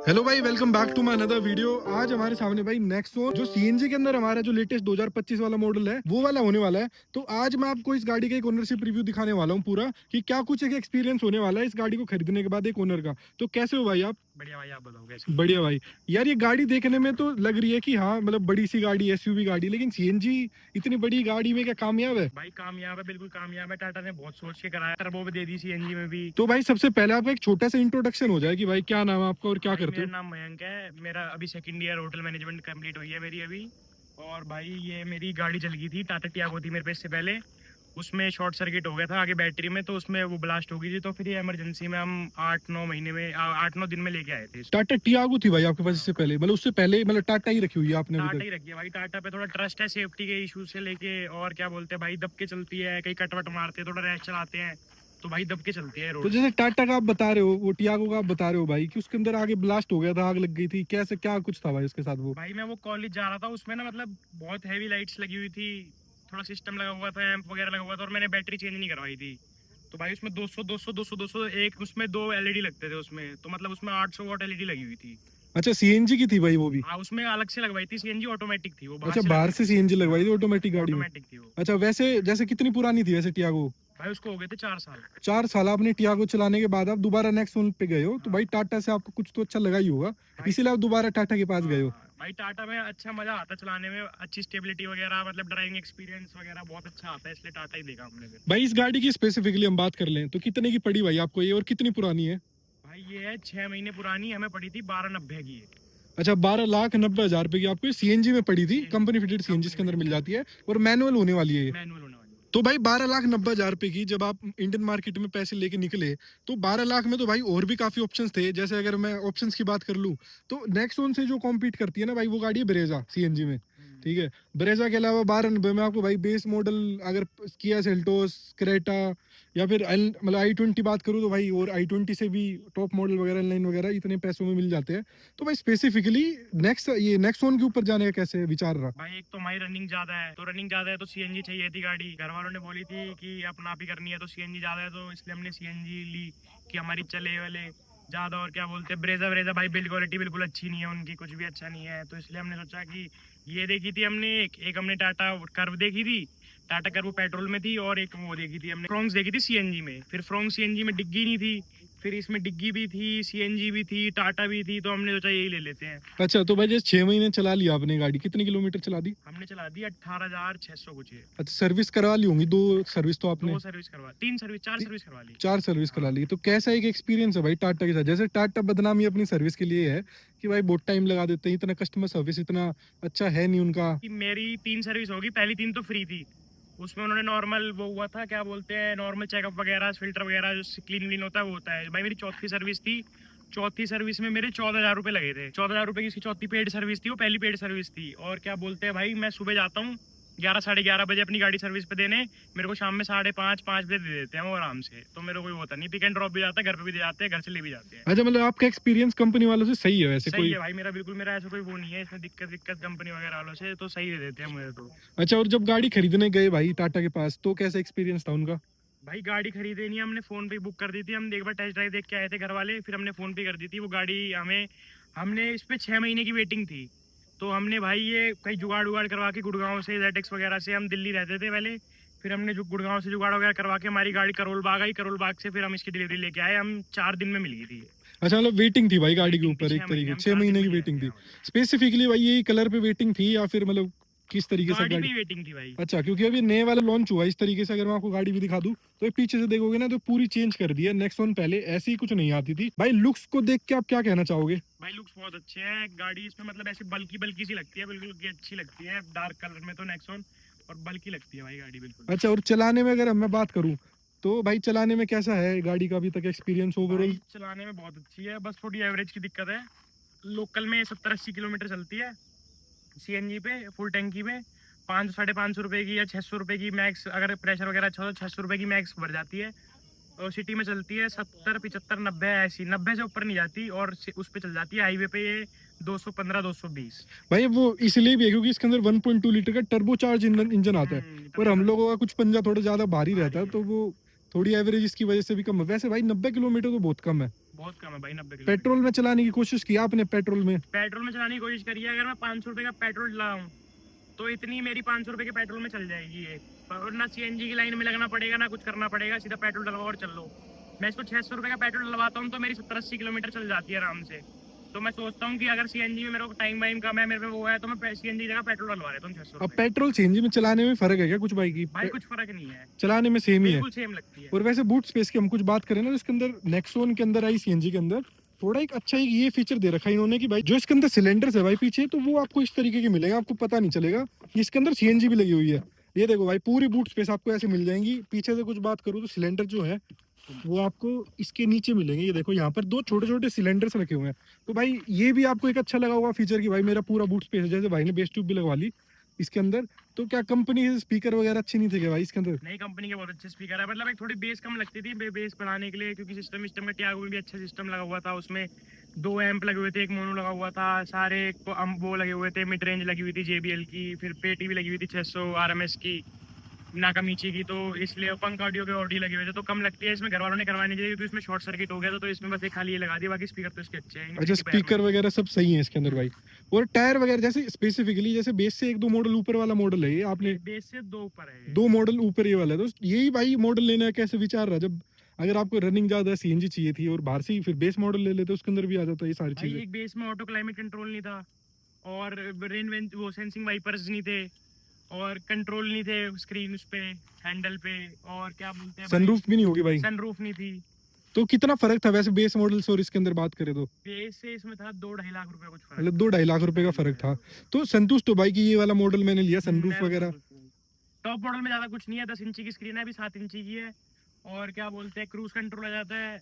Hello भाई, welcome back to my another video. आज हमारे सामने भाई नेक्सॉन जो सीएनजी के अंदर हमारा जो लेटेस्ट 2025 वाला मॉडल है वो वाला होने वाला है। तो आज मैं आपको इस गाड़ी का एक ओनरशिप रिव्यू दिखाने वाला हूँ पूरा कि क्या कुछ एक एक्सपीरियंस होने वाला है इस गाड़ी को खरीदने के बाद एक ओनर का। तो कैसे हो भाई आप? बढ़िया भाई, आप बताओ कैसे। बढ़िया भाई। यार ये गाड़ी देखने में तो लग रही है कि हाँ मतलब बड़ी सी गाड़ी, एसयूवी गाड़ी, लेकिन सीएनजी इतनी बड़ी गाड़ी में क्या कामयाब है? भाई कामयाब है, बिल्कुल कामयाब है। टाटा ने बहुत सोच के कराया, टर्बो भी दे दी सीएनजी में भी। तो भाई सबसे पहले आपका एक छोटा सा इंट्रोडक्शन हो जाए कि भाई क्या नाम है आपका और क्या भाई करते मेरा हो? नाम मयंक है। मेरा अभी second year hotel management complete हुई है मेरी अभी। और भाई ये मेरी गाड़ी चल गई थी, टाटा टियागो थी मेरे पे इससे पहले। उसमें शॉर्ट सर्किट हो गया था आगे बैटरी में, तो उसमें वो ब्लास्ट हो गई थी। तो फिर ये इमरजेंसी में हम 8-9 दिन में लेके आए थे इसको। टाटा टियागो थी भाई आपके पास हाँ इससे भाई, पहले? मतलब उससे पहले मतलब टाटा ही रखी हुई है आपने अभी टाटा तक? ही रखी है भाई। टाटा पे थोड़ा ट्रस्ट है सेफ्टी के इशू से लेके। और क्या बोलते हैं भाई, दब के चलती है, कहीं कटवट मारते हैं, थोड़ा रैश चलाते हैं तो भाई दब के चलती है तो रोड जैसे पे। टाटा का आप बता रहे हो, वो टियागो का आप बता रहे हो भाई कि उसके अंदर आगे ब्लास्ट हो गया था, आग लग गई थी, कैसे क्या कुछ था भाई उसके साथ वो? भाई मैं वो कॉलेज जा रहा था, उसमें ना मतलब बहुत हैवी लाइट्स लगी हुई थी, थोड़ा सिस्टम लगा हुआ था, एम्प वगैरह लगा हुआ था, और मैंने बैटरी चेंज नहीं करवाई थी। तो भाई उसमें 200 200 200 200 एक उसमें दो एलईडी लगते थे उसमें, तो मतलब उसमें 800 वॉट एलईडी लगी हुई थी। अच्छा, सीएनजी की थी भाई वो भी? हाँ, उसमें अलग से लगवाई थी सीएनजी, ऑटोमेटिक थी वो, बाहर अच्छा, से बाहर लगवाई से थी। सीएनजी लगवाई थी हाँ, ऑटोमेटिक गाड़ी में? ऑटोमेटिक थी वो। अच्छा, वैसे जैसे कितनी पुरानी थी वैसे टियागो? भाई उसको हो गए थे 4 साल। 4 साल आपने टियागो चलाने के बाद आप दोबारा नेक्सॉन पे गए हो, तो हाँ भाई टाटा से आपको कुछ तो अच्छा लगा ही होगा, भाई। इसीलिए आप दोबारा टाटा के पास गए हो। हाँ भाई, टाटा में अच्छा मजा आता चलाने में, अच्छी स्टेबिलिटी वगैरह, मतलब ड्राइविंग एक्सपीरियंस वगैरह बहुत अच्छा आता है, इसलिए टाटा ही देखा हमने फिर। भाई इस गाड़ी की स्पेसिफिकली हम बात कर लें तो कितने की पड़ी भाई आपको ये, और कितनी पुरानी है? भाई ये है 6 महीने पुरानी, हमें पड़ी थी 1290 की। अच्छा, 12,90,000 रुपए की आपको सीएनजी में पड़ी थी, CNG company fitted CNG company इसके अंदर फिटेड मिल थी, जाती है और मैनुअल होने वाली है ये। मैनुअल होने वाली है। तो भाई 12,90,000 रुपए की जब आप इंडियन मार्केट में पैसे लेके निकले, तो 12 लाख में तो भाई और भी काफी ऑप्शंस थे। जैसे अगर मैं ऑप्शंस की बात कर लूं तो नेक्सॉन से जो कॉम्पीट करती है ना भाई, वो गाड़ी है ब्रेजा सीएनजी में। ठीक है, ब्रेजा के अलावा 1290 में आपको भाई बेस मॉडल, अगर किया सेल्टोस, क्रेटा, या फिर मतलब i20 बात करूँ तो भाई, और i20 से भी टॉप मॉडल वगैरह, लाइन वगैरह इतने पैसों में मिल जाते हैं। तो भाई स्पेसिफिकली ये नेक्सॉन के ऊपर जाने का कैसे विचार रहा? भाई एक तो हमारी रनिंग ज्यादा है, तो रनिंग ज्यादा है तो सीएनजी चाहिए थी गाड़ी। घर वालों ने बोली थी कि अपना आप ही करनी है, तो सीएनजी ज्यादा है, तो इसलिए हमने सीएनजी ली कि हमारी चले वाले ज्यादा। और क्या बोलते हैं, ब्रेजा ब्रेजा भाई बिल्ड क्वालिटी बिल्कुल अच्छी नहीं है उनकी, कुछ भी अच्छा नहीं है, तो इसलिए हमने सोचा कि ये देखी थी हमने, एक हमने टाटा कर्व देखी थी। टाटा कर्व पेट्रोल में थी, और एक वो देखी थी हमने, फ्रोंक्स देखी थी सीएनजी में। फिर फ्रोंक्स सीएनजी में डिग्गी नहीं थी, फिर इसमें डिग्गी भी थी, सीएनजी भी थी, टाटा भी थी, तो हमने सोचा यही ले लेते हैं। अच्छा, तो भाई जैसे 6 महीने चला लिया आपने गाड़ी, कितने किलोमीटर चला दी? हमने चला दी 18,600 कुछ है। अच्छा, सर्विस करवा ली होंगी, 2 सर्विस तो आपने? 2 सर्विस करवा, 3 सर्विस, 4 सर्विस करवा ली। 4 सर्विस करा हाँ ली। तो कैसा एक एक्सपीरियंस है भाई टाटा के साथ? जैसे टाटा बदनामी अपनी सर्विस के लिए है कि भाई बहुत टाइम लगा देते हैं, इतना कस्टमर सर्विस इतना अच्छा है नहीं उनका। कि मेरी 3 सर्विस होगी, पहली 3 तो फ्री थी। उसमें उन्होंने नॉर्मल वो हुआ था, क्या बोलते हैं, नॉर्मल चेकअप वगैरह, फिल्टर वगैरह जो क्लीन व्लीन होता है वो होता है। भाई मेरी चौथी सर्विस थी, चौथी सर्विस में मेरे 14,000 रुपये लगे थे। 14,000 रुपये की इसकी चौथी पेड सर्विस थी, वो पहली पेड सर्विस थी। और क्या बोलते हैं भाई, मैं सुबह जाता हूँ 11 साढ़े 11 बजे अपनी गाड़ी सर्विस पे देने, मेरे को शाम में 5:30 5 बजे दे देते हैं वो आराम से। तो मेरे को कोई होता नहीं, पिक एंड ड्रॉप भी जाता है, घर पे भी दे जाते हैं, घर से ले भी जाते हैं। अच्छा, मतलब आपका एक्सपीरियंस कंपनी वालों से सही है वैसे सही कोई? है भाई मेरा, बिल्कुल मेरा ऐसा कोई वो नहीं है इसमें, दिक्कत दिक्कत कंपनी वगैरह वालों से तो सही दे देते हैं मुझे तो। अच्छा, और जब गाड़ी खरीदने गए भाई टाटा के पास, तो कैसा एक्सपीरियंस था उनका? भाई गाड़ी खरीदे नहीं, हमने फोन पे बुक कर दी थी। हम एक बार टेस्ट ड्राइव देख के आए थे घर वाले, फिर हमने फोन पे कर दी थी वो गाड़ी हमें। हमने इस पे 6 महीने की वेटिंग थी, तो हमने भाई ये कहीं जुगाड़ उगाड़ करवा के, गुड़गांव से जेटेक्स वगैरह से, हम दिल्ली रहते थे पहले, फिर हमने जो गुड़गांव से जुगाड़ वगैरह करवा के हमारी गाड़ी करोल बाग आई। करोल बाग से फिर हम इसकी डिलीवरी लेके आए, हम 4 दिन में मिल गई थी। अच्छा, मतलब वेटिंग थी भाई गाड़ी के वेटिंग थी ऊपर एक 6 महीने, तरीके, हम 6 महीने 4 दिन की में ले आए वेटिंग थे। थी? हाँ भाई, स्पेसिफिकली भाई यही कलर पे वेटिंग थी या फिर मतलब किस तरीके से गाड़ी गाड़ी? पे वेटिंग थी भाई। अच्छा, क्योंकि अभी नए वाला लॉन्च हुआ है इस तरीके से, अगर मैं आपको गाड़ी भी दिखा दूं तो ये पीछे से देखोगे ना तो पूरी चेंज कर दी है। नेक्सॉन पहले ऐसी ही कुछ नहीं आती थी भाई। लुक्स को देख के आप क्या कहना चाहोगे? भाई लुक्स बहुत अच्छे हैं गाड़ी, इसमें मतलब ऐसी बल्की बल्की सी लगती है, बिल्कुल की अच्छी लगती है डार्क कलर में तो नेक्सॉन, और बल्की लगती है भाई गाड़ी बिल्कुल। अच्छा, और चलाने में अगर मैं बात करूं तो भाई चलाने में कैसा है गाड़ी का अभी तक एक्सपीरियंस ओवरऑल? भाई चलाने में बहुत अच्छी है, बस थोड़ी एवरेज की दिक्कत है। लोकल में 70-80 किलोमीटर चलती है सीएनजी पे, फुल टैंकी में 500 साढ़े 500 रुपए की या 600 रुपए की मैक्स, अगर प्रेशर वगैरह अच्छा हो तो 600 रुपए की मैक्स भर जाती है। और सिटी में चलती है 70 75 90, ऐसी 90 से ऊपर नहीं जाती। और उस पे चल जाती है हाईवे पे ये 215 220। भाई वो इसलिए भी है क्योंकि इसके अंदर 1.2 लीटर का टर्बो चार्ज इंजन आता है, और टर्बो हम चार्ज लोगों का कुछ पंजा थोड़ा ज्यादा भारी रहता भारी है, है। तो वो थोड़ी एवरेज इसकी वजह से भी कम है। वैसे भाई 90 किलोमीटर तो बहुत कम है। बहुत कम है भाई, 90 पेट्रोल किलोमीटर। में चलाने की कोशिश की आपने? पेट्रोल में? पेट्रोल में चलाने की कोशिश करी है, अगर मैं 500 रुपये का पेट्रोल डलाऊँ तो इतनी मेरी 500 रुपये के पेट्रोल में चल जाएगी ये। और ना सीएनजी की लाइन में लगना पड़ेगा, ना कुछ करना पड़ेगा, सीधा पेट्रोल डलवाओ और चल लो। मैं इसको 600 रुपये का पेट्रोल डलवाता हूँ तो मेरी 70-80 किलोमीटर चल जाती है आराम से। तो मैं सोचता हूँ कि अगर सीएनजी में मेरे को टाइम वाइम कम है, मेरे पे वो है, तो मैं सीएनजी जगह पेट्रोल डलवा लेता हूँ 600 अब रुपये का। पेट्रोल सीएनजी में चलाने में फर्क है क्या कुछ भाई की? भाई कुछ फर्क नहीं है, चलाने में सेम ही है। बिल्कुल सेम लगती है। और वैसे बूट स्पेस की हम कुछ बात करें ना, तो इसके अंदर नेक्सॉन के अंदर आई सीएनजी के अंदर थोड़ा एक अच्छा एक ये फीचर दे रखा है इन्होंने कि भाई जो इसके अंदर सिलेंडर्स है भाई पीछे, तो वो आपको इस तरीके के मिलेंगे, आपको पता नहीं चलेगा कि इसके अंदर सीएनजी भी लगी हुई है। ये देखो भाई पूरी बूट स्पेस आपको ऐसे मिल जाएंगी। पीछे से कुछ बात करूँ तो सिलेंडर जो है वो आपको इसके नीचे मिलेंगे। ये देखो यहाँ पर दो छोटे छोटे सिलेंडर्स रखे हुए हैं। तो भाई ये भी आपको एक अच्छा लगा होगा फीचर कि भाई मेरा पूरा बूट स्पेस है। जैसे भाई ने बेस ट्यूब भी लगवा ली इसके अंदर, तो क्या कंपनी के स्पीकर वगैरह अच्छे नहीं थे क्या भाई इसके अंदर? नई कंपनी के बहुत अच्छे स्पीकर है, मतलब एक थोड़ी बेस कम लगती थी बेस बढ़ाने के लिए, क्योंकि सिस्टम में टियागो में भी अच्छा सिस्टम लगा हुआ था। उसमें 2 एम्प लगे हुए थे, एक मोनो लगा हुआ था, सारे वो लगे हुए थे, मिड रेंज लगी हुई थी JBL की, फिर पेटी भी लगी हुई थी 600 RMS की, नाकामीची की। तो इसलिए पंख ऑडियो के ऑडियो लगे हुए थे, तो कम लगती है। इसमें घर वालों ने करवानी चाहिए, तो इसमें शॉर्ट सर्किट हो गया था, तो इसमें बस एक खाली ये लगा दिया, बाकी स्पीकर तो इसके अच्छे हैं, अच्छा, Infinity पैर में। स्पीकर वगैरह सब सही है इसके अंदर भाई। और टायर वगैरह जैसे स्पेसिफिकली जैसे बेस से एक दो मॉडल ऊपर वाला मॉडल है ये आपने, बेस से 2 ऊपर है ये। दो मॉडल ऊपर ये वाला है, तो यही भाई मॉडल लेने का कैसे विचार रहा? जब अगर आपको रनिंग ज्यादा सीएनजी चाहिए थी और बाहर से ही फिर बेस मॉडल ले लेते उसके अंदर भी आ जाता ये सारी भाई चीजें। एक बेस में ऑटो क्लाइमेट कंट्रोल नहीं था, और रेन वेन वो सेंसिंग वाइपर्स नहीं थे, और कंट्रोल नहीं थे स्क्रीन उस पे, हैंडल पे, और क्या बोलते हैं भाई, सनरूफ भी नहीं होगी भाई? सनरूफ नहीं थी। तो कितना फर्क था वैसे बेस मॉडल से और इसके अंदर बात करें तो? बेस से इसमें था 2-2.5 लाख रुपए कुछ फर्क मतलब था। 2-2.5 लाख रुपए का फर्क था। तो संतुष्ट हो भाई कि ये वाला मॉडल मैंने लिया सनरूफ मैं तो वगैरह? संतुष्ट हूँ। टॉप मॉडल में ज़्यादा कुछ नहीं है, 10 इंची की स्क्रीन है, अभी 7 इंची की है। और क्या बोलते हैं, क्रूज कंट्रोल आ जाता है,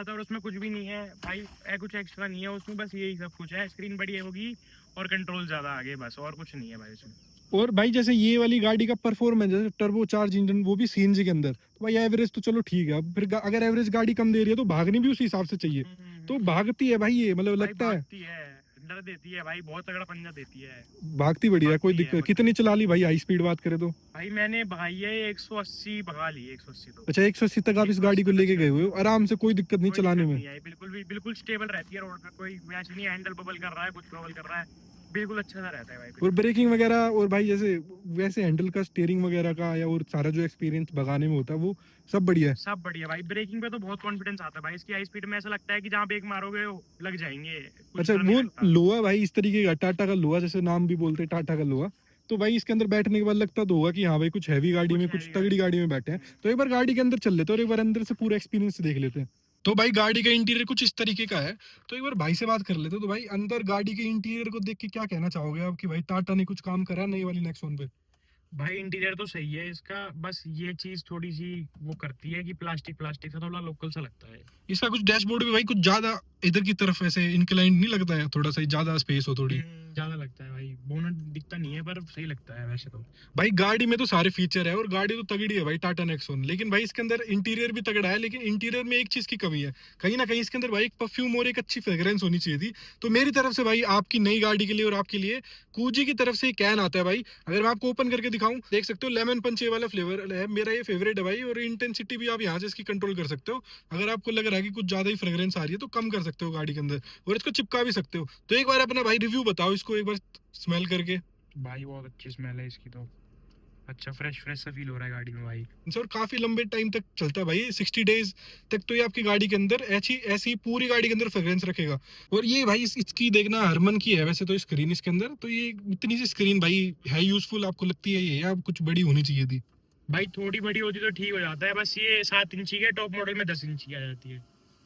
और उसमें कुछ भी नहीं है भाई, कुछ एक्स्ट्रा नहीं है उसमें, बस यही सब कुछ है। स्क्रीन बड़ी होगी और कंट्रोल ज़्यादा आगे, बस और कुछ नहीं है भाई उसमें। और भाई जैसे ये वाली गाड़ी का परफॉर्मेंस जैसे टर्बो चार्ज इंजन वो भी सीएनजी के अंदर, तो भाई एवरेज तो चलो ठीक है। अब फिर अगर एवरेज गाड़ी कम दे रही है तो भागनी भी उसी हिसाब से चाहिए। तो भागती है भाई ये, मतलब भाई लगता है भागती है, डर देती है भाई, बहुत तगड़ा पंजा देती है। भागती बढ़िया है, कोई भागती है दिक्कत? कितनी मतलब, चला ली भाई हाई स्पीड बात करें तो? भाई मैंने भगाई है 180 भगा ली, 180 तो। अच्छा, 180 तक आप इस गाड़ी 180 को तक लेके गए चला हुए हो ली। आराम से, कोई दिक्कत नहीं कोई चलाने दिक्कत में? नहीं आई, बिल्कुल भी बिल्कुल स्टेबल रहती है रोड पे, कोई मैच नहीं है, हैंडल बबल कर रहा है, कुछ बबल कर रहा है, बिल्कुल अच्छा सा रहता है भाई और बिल्कुल। ब्रेकिंग वगैरह और भाई जैसे वैसे हैंडल का स्टीयरिंग वगैरह का या और सारा जो एक्सपीरियंस भगाने में होता है वो सब बढ़िया है? सब बढ़िया भाई, ब्रेकिंग पे तो बहुत कॉन्फिडेंस आता है भाई, इसकी हाई स्पीड में ऐसा लगता है कि जहाँ ब्रेक मारोगे वो लग जाएंगे, कुछ अच्छा, डर नहीं वो लगता। लोहा भाई इस तरीके का टाटा का लोहा, जैसे नाम भी बोलते हैं टाटा का लोहा, तो भाई इसके अंदर बैठने के बाद लगता तो होगा कि हाँ भाई कुछ हैवी गाड़ी कुछ में, कुछ हैवी तगड़ी गाड़ी गाड़ी में बैठे हैं। तो एक बार गाड़ी के अंदर चल लेते हैं और एक बार अंदर से पूरा एक्सपीरियंस देख लेते हैं। तो भाई गाड़ी का इंटीरियर कुछ इस तरीके का है। तो एक बार भाई से बात कर लेते हैं। तो भाई अंदर गाड़ी के इंटीरियर को देख के क्या कहना चाहोगे आप कि भाई टाटा ने कुछ काम करा है नई वाली नेक्सॉन पे? भाई इंटीरियर तो सही है इसका, बस ये चीज थोड़ी सी वो करती है कि प्लास्टिक प्लास्टिक सा थोड़ा लोकल सा लगता है। इसका कुछ डैशबोर्ड भी भाई कुछ ज्यादा इधर की तरफ ऐसे इंक्लाइंड नहीं लगता है? थोड़ा सा ज्यादा स्पेस हो थोड़ी? ज्यादा लगता है भाई, बोनट दिखता नहीं है पर सही लगता है वैसे तो। भाई गाड़ी में तो सारे फीचर है और गाड़ी तो तगड़ी है भाई टाटा नेक्सॉन, लेकिन भाई इसके अंदर इंटीरियर भी तगड़ा है। लेकिन इंटीरियर में एक चीज की कमी है, कहीं ना कहीं इसके अंदर भाई एक परफ्यूम और एक अच्छी फ्रेग्रेंस होनी चाहिए थी। तो मेरी तरफ से भाई आपकी नई गाड़ी के लिए और आपके लिए कूजी की तरफ से कैन आता है भाई। अगर मैं आपको ओपन करके दिखाऊं, देख सकते हो लेमन पंच ये वाला फ्लेवर है, मेरा ये फेवरेट है भाई। और इंटेंसिटी भी आप यहाँ से इसकी कंट्रोल कर सकते हो। अगर आपको लग रहा है कि कुछ ज्यादा ही फ्रेग्रेंस आ रही है तो कम कर सकते हो गाड़ी के अंदर, और इसको चिपका भी सकते हो। तो एक बार अपना भाई रिव्यू बताओ इसको एक बार स्मेल करके। भाई बहुत अच्छी स्मेल है इसकी तो, अच्छा फ्रेश फ्रेश सा फील हो रहा है गाड़ी में भाई। सर काफी लंबे टाइम तक चलता है भाई, 60 डेज तक तो ये आपकी गाड़ी के अंदर ऐसी ऐसी पूरी गाड़ी के अंदर फ्रेग्रेंस रखेगा। और ये भाई इसकी देखना हरमन की है वैसे तो स्क्रीन इसके अंदर, तो ये इतनी सी स्क्रीन भाई है यूजफुल आपको लगती है ये, या कुछ बड़ी होनी चाहिए थी? भाई थोड़ी बड़ी होती तो ठीक हो जाता है, बस ये 7 इंची के टॉप मॉडल में 10 इंची की आ जाती है।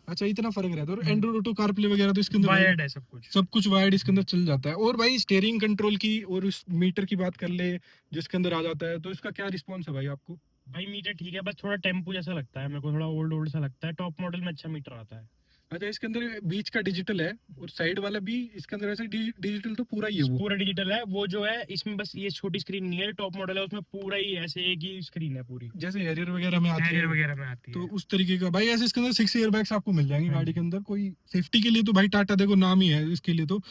अच्छा, इतना फर्क रहता है। और एंड्रॉइड ऑटो कारप्ले वगैरह तो इसके अंदर भाई वायर्ड है सब कुछ। सब कुछ वायर्ड इसके अंदर चल जाता है। और भाई स्टीयरिंग कंट्रोल की और उस मीटर की बात कर ले जिसके अंदर आ जाता है, तो इसका क्या रिस्पॉन्स है भाई आपको? भाई मीटर ठीक है, बस थोड़ा टेम्पो जैसा लगता है मेरे को, थोड़ा ओल्ड ओल्ड सा लगता है, टॉप मॉडल में अच्छा मीटर आता है। अच्छा, इसके अंदर बीच का डिजिटल है और साइड वाला भी इसके अंदर ऐसे डिजिटल तो पूरा ही है वो? पूरा डिजिटल है, वो जो है इसमें बस ये छोटी स्क्रीन नहीं है, टॉप मॉडल है उसमें पूरा ही ऐसे एक ही स्क्रीन है पूरी, जैसे हैरियर वगैरह में आती हैरियर है वगैरह में आती तो है। उस तरीके का भाई। ऐसे इसके अंदर 6 एयर बैग्स आपको मिल जाएंगे हाँ गाड़ी जी। के अंदर। कोई सेफ्टी के लिए तो भाई टाटा देखो नाम ही है इसके लिए। तो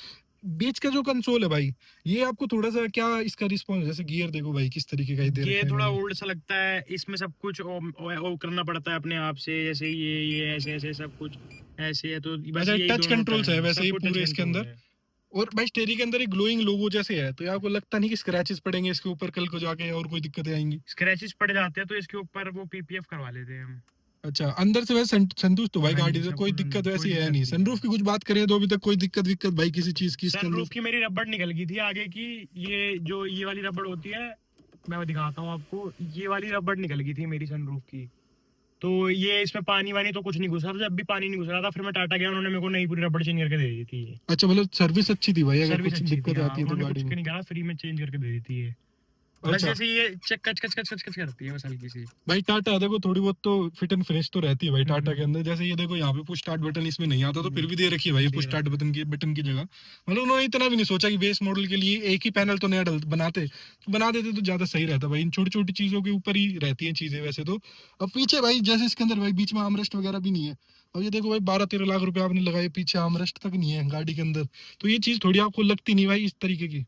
बीच का जो कंसोल है भाई, ये आपको थोड़ा सा क्या इसका रिस्पॉन्स, जैसे गियर देखो भाई किस तरीके का ही दे ये रखा है थोड़ा इन्होंने। ओल्ड सा लगता है, इसमें सब कुछ ओ करना पड़ता है अपने आप से, जैसे ये ऐसे ऐसे सब कुछ ऐसे है, तो बस अच्छा, यही टच दोनों कंट्रोल्स है होता वैसे सब ये कुछ पूरे टच इसके कंट्रोल अंदर। है। और भाई स्टेरिंग के अंदर एक ग्लोइंग लोगो जैसे है, तो ये आपको लगता नहीं कि स्क्रैचेस पड़ेंगे इसके ऊपर कल को जाके और कोई दिक्कतें आएंगी? स्क्रैचेस पड़ जाते हैं तो इसके ऊपर वो पीपीएफ करवा लेते हैं हम। अच्छा, अंदर से वैसे संतुष्ट तो भाई हाँ जी, गाड़ी से, सब कोई कुछ दिक्कत अंदर, कोई वैसी है दिक्कत नहीं। नहीं सनरूफ है। की कुछ बात करें तो अभी तक कोई दिक्कत विक्कत भाई किसी चीज की इसके अंदर? सनरूफ की मेरी रबड़ निकल गई थी आगे की, ये जो ये वाली रबड़ होती है, मैं दिखाता हूँ आपको, ये वाली रबड़ निकल गई थी मेरी सनरूफ की। तो ये इसमें पानी वानी तो कुछ नहीं घुस रहा था, जब भी पानी नहीं घुस रहा था फिर मैं टाटा गया, उन्होंने मेरे को नई पूरी रबड़ चेंज करके दे दी थी। अच्छा, मतलब सर्विस अच्छी थी भाई, अगर सर्विस कुछ अच्छी थी, दिक्कत हाँ, आती है तो उन्होंने गाड़ी कुछ में? नहीं कहा, फ्री में चेंज करके दे दी थी ये। बस अच्छा जैसे ये चक कच कच कच कच कच करती है बस हल्की सी। भाई, टाटा देखो थोड़ी बहुत तो फिट एंड फिनिश तो रहती है भाई टाटा के हम्म, अंदर। जैसे ये देखो यहाँ पे पुश स्टार्ट बटन इसमें नहीं आता, तो फिर भी दे रखी है भाई दे पुश रहा स्टार्ट बटन की जगह। मतलब उन्होंने इतना भी नहीं सोचा कि बेस मॉडल के लिए एक ही पैनल तो नया बनाते, तो बना देते तो ज्यादा सही रहता भाई। इन छोटी छोटी चीजों के ऊपर ही रहती हैं चीजें वैसे तो। अब पीछे भाई जैसे इसके अंदर भाई बीच में आर्मरेस्ट वगैरह भी नहीं है। अब ये देखो भाई 12-13 लाख रुपए आपने लगाए, पीछे आर्मरेस्ट तक नहीं है गाड़ी के अंदर। तो ये चीज थोड़ी आपको लगती नहीं भाई इस तरीके की?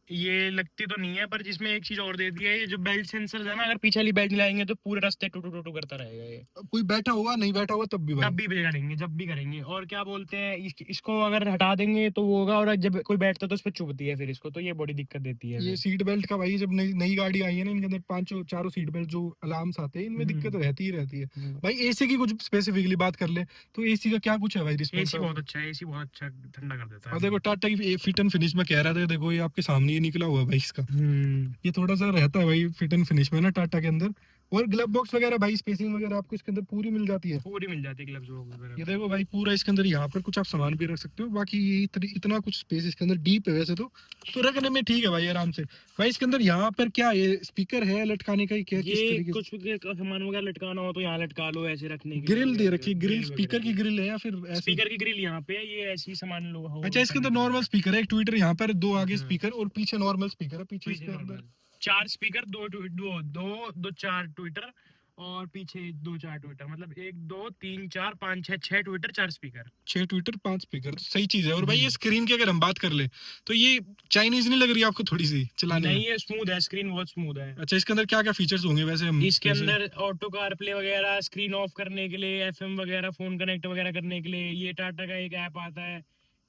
ये लगती तो नहीं है, पर जिसमें एक चीज और दे दी है, ये जो बेल्ट सेंसर है ना, अगर पीछे वाली बेल्ट नहीं लाएंगे तो पूरे रास्ते टू टू टू करता रहेगा ये। अब कोई बैठा हुआ नहीं बैठा हुआ तब भी भाई? तब भी करेंगे, जब भी करेंगे। और क्या बोलते हैं, इसको अगर हटा देंगे तो वो होगा, और जब कोई बैठता है तो उस पर चुभती है फिर इसको, तो ये बड़ी दिक्कत देती है ये फिर। सीट बेल्ट का भाई, जब नई नई गाड़ी आई है ना, इनके अंदर पांचों चारों सीट बेल्ट जो अलार्म्स आते हैं इनमें दिक्कत हम्म, रहती ही रहती है। हम्म। भाई एसी की कुछ स्पेसिफिकली बात कर ले, तो एसी का क्या कुछ है भाई रिस्पॉन्स? एसी बहुत अच्छा है, एसी बहुत अच्छा ठंडा कर देता है और देखो रूम। टाटा की फिट एंड फिनिश में कह रहा था, देखो ये आपके सामने ये निकला हुआ है भाई इसका। हम्म, ये थोड़ा सा रहता है भाई फिट एंड फिनिश में ना टाटा के अंदर। और ग्लव बॉक्स वगैरह भाई स्पेसिंग वगैरह आपको इसके अंदर पूरी मिल जाती है। पूरी मिल जाती है ग्लव्स वगैरह ये भी। देखो भाई पूरा इसके अंदर यहाँ पर कुछ आप सामान भी रख सकते हो, बाकी ये इतना कुछ स्पेस इसके अंदर डीप है वैसे तो रखने में ठीक है भाई आराम से। भाई इसके अंदर यहाँ पर क्या ये स्पीकर है लटकाने का ही क्या, किस ये तरीके से? कुछ भी सामान वगैरह लटकाना हो तो यहाँ लटका लो, ऐसे रखने के लिए ग्रिल दे वगैरह, रखी है, ग्रिल ग्रिल स्पीकर वगैरह की की। ग्रिल है या फिर ऐसे? स्पीकर की ग्रिल यहाँ पे है, ये ऐसी सामान लो हो अच्छा, इसके करने अंदर के नॉर्मल लिए। स्पीकर है, एक ट्विटर यहाँ पर, दो आगे हाँ, स्पीकर और पीछे नॉर्मल स्पीकर है पीछे पीछे इसके अंदर। नॉर्मल 4 स्पीकर, दो चार ट्विटर, और पीछे दो चार ट्विटर, मतलब 1 2 3 4 5 6 ट्विटर, 4 स्पीकर। 6 ट्विटर 5 स्पीकर, सही चीज है। और भाई ये हम्म। स्क्रीन की अगर हम बात कर ले, तो ये चाइनीज नहीं लग रही आपको थोड़ी सी चलाने में? नहीं, ये स्मूथ है, स्क्रीन बहुत स्मूथ है। अच्छा, इसके अंदर क्या क्या फीचर्स होंगे वैसे हम इसके जैसे? अंदर ऑटो कार प्ले वगैरह, स्क्रीन ऑफ करने के लिए, एफएम वगैरह, फोन कनेक्ट वगैरह करने के लिए, ये टाटा का एक ऐप आता है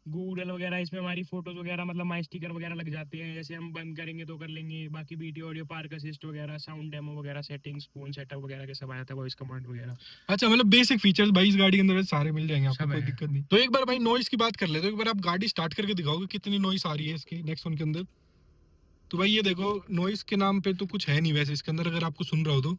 गूगल वगैरह, इसमें हमारी फोटोज वगैरह, मतलब माई स्टिकर वगैरह लग जाते हैं, जैसे हम बंद करेंगे तो कर लेंगे। बाकी वीडियो ऑडियो पार्क असिस्ट वगैरह, साउंड डेमो वगैरह, सेटिंग्स, फोन सेटअप वगैरह के सब आया था, वॉइस कमांड वगैरह अच्छा, मतलब बेसिक फीचर्स भाई इस गाड़ी के अंदर सारे मिल जाएंगे आपको, सब कोई है। दिक्कत नहीं। तो एक बार भाई नॉइस की बात कर ले, तो एक बार आप गाड़ी स्टार्ट करके दिखाओगे कितनी नॉइस आ रही है इसकी नेक्सॉन के अंदर? तो भाई ये देखो, नॉइस के नाम पे तो कुछ है नहीं वैसे इसके अंदर, अगर आपको सुन रहा हो तो।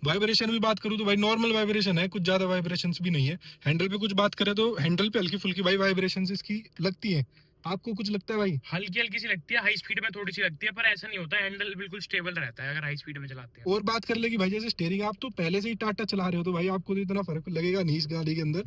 वाइब्रेशन भी बात करूँ तो भाई नॉर्मल वाइब्रेशन है, कुछ ज्यादा वाइब्रेशंस भी नहीं है। हैंडल पे कुछ बात करें तो हैंडल पे हल्की फुल्की भाई वाइब्रेशंस इसकी लगती है। आपको कुछ लगता है भाई? हल्की हल्की सी लगती है, हाई स्पीड में थोड़ी सी लगती है, पर ऐसा नहीं होता, हैंडल बिल्कुल स्टेबल रहता है अगर हाई स्पीड में चलाते हैं। और बात कर ले कि भाई जैसे स्टेयरिंग आप तो पहले से ही टाटा चला रहे हो, तो भाई आपको तो इतना फर्क लगेगा नहीं इस गाड़ी के अंदर।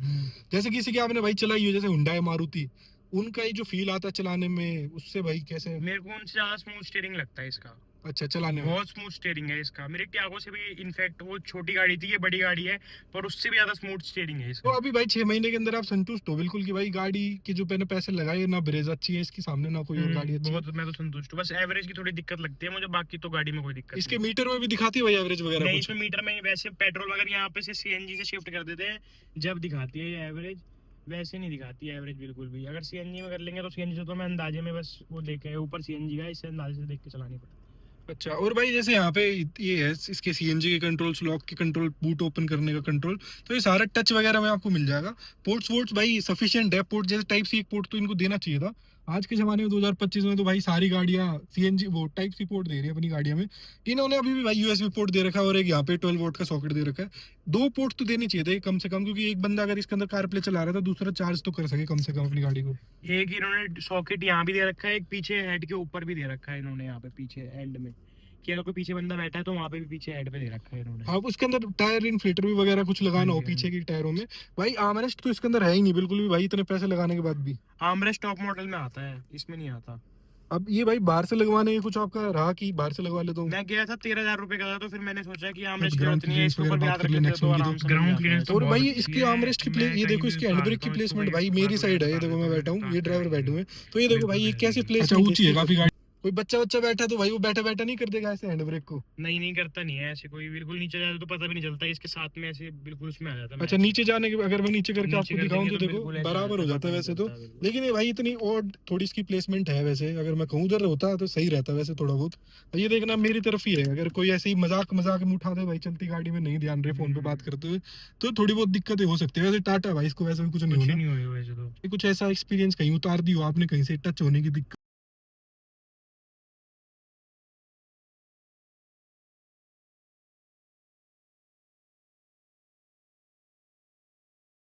जैसे किसी की आपने भाई चलाई हो, जैसे हुंडई मारुति, उनका ये जो फील आता है चलाने में, उससे भाई कैसे? मेरे को उनसे ज्यादा स्मूथ स्टीयरिंग लगता है इसका। अच्छा, चलाने में? बहुत स्मूथ स्टीयरिंग है इसका, मेरे टियागो से भी, इनफैक्ट वो छोटी गाड़ी थी, ये बड़ी गाड़ी है, पर उससे भी ज्यादा स्मूथ स्टीयरिंग है तो इसका। अभी भाई 6 महीने के अंदर आप संतुष्ट हो बिल्कुल कि भाई गाड़ी के जो मैंने पैसे लगाए, ना ब्रेजा अच्छी है इसकी सामने, ना कोई और गाड़ी अच्छी है? बहुत, मैं तो संतुष्ट हूँ, बस एवरेज की थोड़ी दिक्कत लगती है मुझे, बाकी तो गाड़ी में कोई दिक्कत इसके नहीं। मीटर में भी दिखाती है भाई एवरेज वगैरह नहीं, कुछ? इसमें मीटर में वैसे पेट्रोल वगैरह यहाँ पे से सीएनजी से शिफ्ट कर देते हैं, जब दिखाती है ये एवरेज, वैसे नहीं दिखाती है एवरेज बिल्कुल भी। अगर सीएनजी में कर लेंगे तो सीएनजी से तो मैं अंदाजे में बस वो देखे ऊपर सीएनजी का, इससे अंदाजे से देख के चलानी पड़ती है। अच्छा, और भाई जैसे यहाँ पे ये है इसके सीएनजी के कंट्रोल्स, लॉक के कंट्रोल, बूट ओपन करने का कंट्रोल, तो ये सारा टच वगैरह में आपको मिल जाएगा। पोर्ट्स वोर्ट्स भाई सफिशिएंट है, पोर्ट जैसे टाइप सी एक पोर्ट तो इनको देना चाहिए था। आज के जमाने में 2025 में तो भाई सारी गाड़ियां सीएनजी वो टाइप सी पोर्ट दे रही है अपनी गाड़ियों में। इन्होंने अभी भी भाई यूएसबी पोर्ट दे रखा है, और एक यहाँ पे 12 वोल्ट का सॉकेट दे रखा है। 2 पोर्ट तो देने चाहिए थे कम से कम, क्योंकि एक बंदा अगर इसके अंदर कारप्ले चला रहा था, दूसरा चार्ज तो कर सके कम से कम अपनी गाड़ी को। एक इन्होंने सॉकेट यहाँ भी दे रखा है, एक पीछे हेड के ऊपर भी दे रखा है इन्होंने, यहाँ पे पीछे एंड में, कि अगर कोई पीछे बंदा बैठा है तो वहाँ पे भी पीछे हेड पे दे रखा है इन्होंने। हाँ, उसके अंदर टायर इन्फ्लेटर भी वगैरह कुछ लगाना हो हाँ जी, पीछे के टायरों में। भाई आर्मरेस्ट तो इसके अंदर है ही नहीं बिल्कुल भी भाई, इतने पैसे लगाने के बाद भी। आर्मरेस्ट टॉप मॉडल में आता है, इसमें नहीं आता। अब ये भाई बाहर से लगवाने की कुछ आपका रहा कि बाहर से लगवा ले तो? मैं गया था 13,000 रुपए का था, तो फिर मैंने सोचा कि आर्मरेस्ट की ग्राउंड जरूरत नहीं है, क्लियरेंस इसके ऊपर वगैरह भी बात याद कर रख ले लेते नेक्सॉन तो की तो। आराम से ग्राउंड क्लियरेंस तो और बहुत भाई अच्छी इसकी है। आर्मरेस्ट की मैं ये देखो कहीं इसकी भी हैंडब्रेक की उतारता हूँ, इसको प्लेसमेंट वही भाई मेरी बार साइड है, ये बता देखो मैं देता बैठा हूँ, हूँ, पास ये कर ड्राइवर देंगे। बैठे हुए हैं, तो ये देखो भाई ये कैसे अच्छा, प्लेसमेंट ऊंची है काफी गाड़ी। कोई बच्चा बच्चा बैठा तो भाई वो बैठा बैठा नहीं कर देगा ऐसे हैंड ब्रेक को? नहीं नहीं करता नहीं है ऐसे कोई, बिल्कुल नीचे जाता तो पता भी नहीं चलता, इसके साथ में ऐसे बिल्कुल उसमें आ जाता मैं अच्छा, ऐसे। नीचे जाने के अगर मैं नीचे करके नीचे आपको कर दिखाऊं देंगे तो तो देखो बिल्कुल ऐसे हो बराबर जाता हो है, जाता पता है नहीं वैसे तो। चलता बिल्कुल। लेकिन ये भाई इतनी और थोड़ी इसकी प्लेसमेंट है वैसे, अगर मैं कहूँ उधर होता तो सही रहता वैसे थोड़ा बहुत। ये देखना मेरी तरफ ही है, अगर कोई ऐसे ही मजाक मजाक में उठा दे भाई चलती गाड़ी में नहीं ध्यान रहे फोन पे बात हम्म, करते हुए, तो थोड़ी बहुत दिक्कतें हो सकती है। वैसे टाटा भाई इसको वैसे भी कुछ नहीं कुछ होना। नहीं हुए वैसे तो। ये कुछ ऐसा एक्सपीरियंस कहीं उतार दी हो आपने कहीं से टच होने की दिक्कत?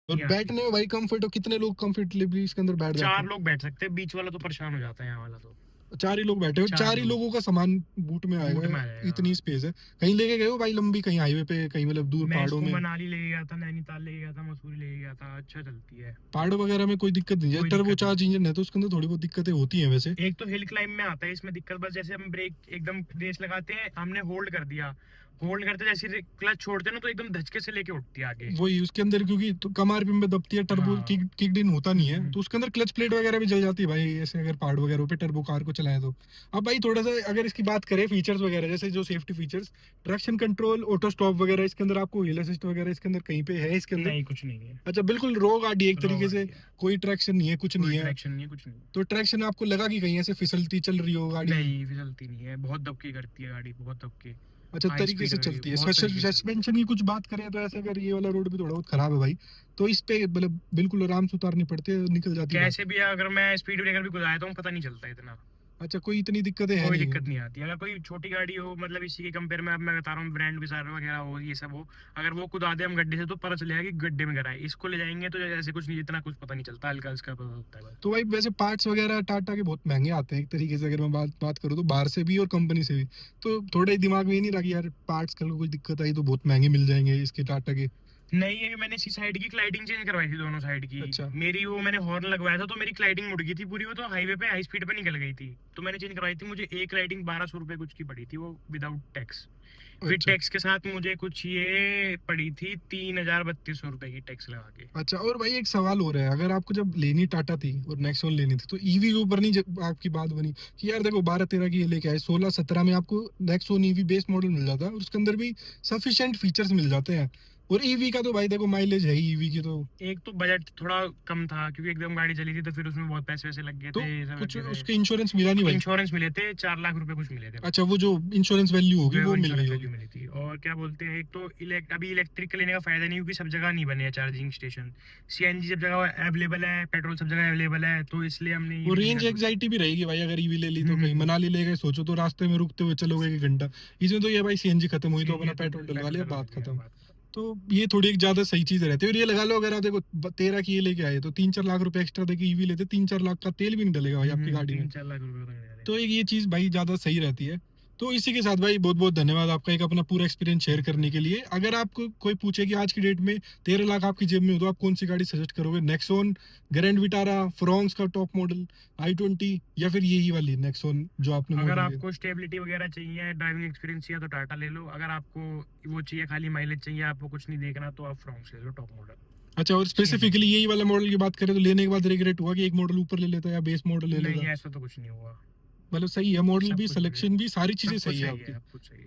और नहीं आती। बैठने में भाई कंफर्ट हो, कितने लोग कंफर्टेबली इसके अंदर बैठ जाते 4 हैं? लोग बैठ सकते हैं, बीच वाला तो परेशान हो जाता है, यहाँ वाला तो। 4 ही लोग बैठे हो, 4 4 ही लोग लोगों का सामान बूट में बूट आएगा? में आ जाएगा। इतनी स्पेस है? कहीं लेके गए हो भाई लंबी, कहीं हाईवे पे, कहीं मतलब दूर मैं पहाड़ों इसको में? मनाली ले गया था, नैनीताल ले गया था, मसूरी ले गया था, अच्छा चलती है। पहाड़ों वगैरह में कोई दिक्कत नहीं है? कोई टर्बो दिक्कत नहीं। चार्ज इंजन है तो उसके अंदर थोड़ी बहुत दिक्कतें होती हैं वैसे। एक तो हिल क्लाइंब में आता है इसमें दिक्कत, बस जैसे हम ब्रेक एकदम रेस लगाते हैं, हमने होल्ड कर दिया, होल्ड करते जैसे क्लच छोड़ते हैं ना, तो एकदम धचके से लेके उठती है आगे। वही उसके अंदर क्योंकि तो कम आरपीएम पे दबती है, टर्बो हाँ। किक इन होता नहीं है, हम्म, तो उसके अंदर क्लच प्लेट वगैरह भी जल जाती है भाई ऐसे अगर पहाड़ वगैरह पे टर्बो कार को चलाएं तो। अब भाई थोड़ा सा अगर इसकी बात करें फीचर्स वगैरह, जैसे जो safety features, traction control, auto stop वगैरह, इसके अंदर आपको हिल असिस्ट वगैरह इसके अंदर कहीं पे है इसके अंदर? नहीं कुछ नहीं है। अच्छा, बिल्कुल रो गाड़ी है एक रॉ तरीके से, गाड़ी है। कोई ट्रैक्शन नहीं है, कुछ नहीं कोई है? ट्रैक्शन नहीं है, कुछ नहीं है। तो ट्रैक्शन आपको लगा कि कहीं ऐसे फिसलती चल रही हो गाड़ी? नहीं फिसलती नहीं है, बहुत दबके करती है गाड़ी, बहुत दबके। अच्छा, हाई तरीके स्पीड से गाड़ी, चलती है। बहुत तरीके से चलती है। सस्पेंशन की कुछ बात करें तो ऐसे अगर ये वाला रोड भी थोड़ा बहुत खराब है भाई, तो इस पे मतलब बिल्कुल आराम से उतारनी पड़ती है, निकल जाती है बात। कैसे भी अगर मैं स्पीड ब्रेकर भी गुजारता हूँ, पता नहीं चलता इतना। अच्छा, कोई इतनी दिक्कतें है कोई नहीं? दिक्कत नहीं आती, अगर कोई छोटी गाड़ी हो, मतलब इसी के कंपेयर में, अब मैं बता रहा हूँ ब्रांड विसार वगैरह हो, ये सब हो, अगर वो खुदा दे हम गड्ढे से, तो पता चलेगा कि गड्ढे में गिरा है। इसको ले जाएंगे तो ऐसे कुछ नहीं, इतना कुछ पता नहीं चलता, हल्का हल्का पता चलता है बस। तो भाई वैसे पार्ट्स वगैरह टाटा के बहुत महंगे आते हैं एक तरीके से, अगर मैं बात बात करूँ तो बाहर से भी और कंपनी से भी, तो थोड़ा दिमाग में ये नहीं रहा कि यार पार्ट्स कल को कुछ दिक्कत आई तो बहुत महंगे मिल जाएंगे इसके टाटा के? नहीं, ये मैंने इसी साइड की क्लाइडिंग चेंज करवाई थी, दोनों साइड की। अच्छा। मेरी वो मैंने हॉर्न लगवाया था, तो मेरी क्लाइडिंग मुड़ गई थी पूरी, वो तो हाईवे पे हाई स्पीड पे निकल गई थी, तो मैंने चेंज करवाई थी। मुझे एक राइडिंग 1200 रुपये कुछ की पड़ी थी, वो विदाउट टैक्स। फिर अच्छा। टैक्स के साथ मुझे कुछ ये पड़ी थी 3000 3200 रुपए की, टैक्स लगा के। अच्छा, और भाई एक सवाल हो रहा है, अगर आपको जब लेनी टाटा थी और नेक्सॉन लेनी थी तो ईवी के ऊपर नहीं आपकी बात बनी कि यार देखो 12-13 की ये लेके आए, 16-17 में आपको नेक्सॉन ईवी बेस मॉडल मिल जाता है और उसके अंदर भी सफिशिएंट फीचर्स मिल जाते हैं, और ईवी का तो भाई देखो माइलेज है ही ईवी की तो। एक तो बजट थोड़ा कम था, क्योंकि एकदम गाड़ी चली थी, तो फिर उसमें बहुत पैसे वैसे लग गए तो थे, ये सब लग कुछ गए उसके थे। इंश्योरेंस मिला नहीं भाई? इंश्योरेंस मिले थे 4 लाख रुपए कुछ मिले थे बस। अच्छा, वो जो इंश्योरेंस वैल्यू होगी वो वो मिल गई इंश्योरेंस होगी? वैल्यू मिली थी। और क्या बोलते हैं, एक तो अभी इलेक्ट्रिक लेने का फायदा नहीं, क्योंकि सब जगह नहीं बने हैं चार्जिंग स्टेशन। सीएनजी सब जगह अवेलेबल है, पेट्रोल सब जगह अवेलेबल है, तो इसलिए हमने वो ईवी लेने रेंज का सोचा। एग्जाइटी भी रहेगी भाई अगर ईवी ले ली तो, कहीं हम्म। मनाली ले गए सोचो तो रास्ते में रुकते हुए चलोगे 1 घंटा, इसमें तो ये भाई सीएनजी खत्म हुई तो सीएनजी अपना है तो पेट्रोल डलवा पेट्रोल लिया, डलवा बात लिया, खत्म। बात खत्म। तो ये थोड़ी एक ज्यादा सही चीज रहती है। और ये लगा लो अगर आप देखो 13 की ये लेके आए तो 3-4 लाख रुपए एक्स्ट्रा देके ईवी लेते, 3-4 लाख का तेल भी नहीं डलेगा भाई आपकी गाड़ी में। 3 4 लाख रुपए तो मिल जाते तो एक ये चीज भाई ज्यादा सही रहती है। तो इसी के साथ भाई बहुत बहुत धन्यवाद आपका एक अपना पूरा एक्सपीरियंस शेयर हैं। करने के लिए। अगर आपको कोई पूछे कि आज की डेट में 13 लाख आपकी जेब में हो तो आप कौन सी गाड़ी सजेस्ट करोगे? नेक्सॉन, ग्रैंड विटारा, फ्रोंक्स का टॉप मॉडल i20, या फिर यही वाली नेक्सॉन जो आपने अगर मॉडल लिया? आपको स्टेबिलिटी वगैरह चाहिए, ड्राइविंग एक्सपीरियंस चाहिए, तो टाटा ले लो। अगर आपको वो चाहिए, खाली माइलेज चाहिए, आपको कुछ नहीं देखना, तो आप फ्रॉन्क्स ले लो, टॉप मॉडल अच्छा, और सीएनजी स्पेसिफिकली की। यही वाला मॉडल की बात करें तो लेने के बाद रिग्रेट हुआ कि एक मॉडल ऊपर ले लेता या बेस मॉडल ले नहीं, लेता? ऐसा तो कुछ नहीं हुआ। मतलब सही है, मॉडल सब भी, कुछ बढ़िया, सिलेक्शन भी, सारी चीजें सब कुछ सही है सही है, आपकी। सब कुछ सही है।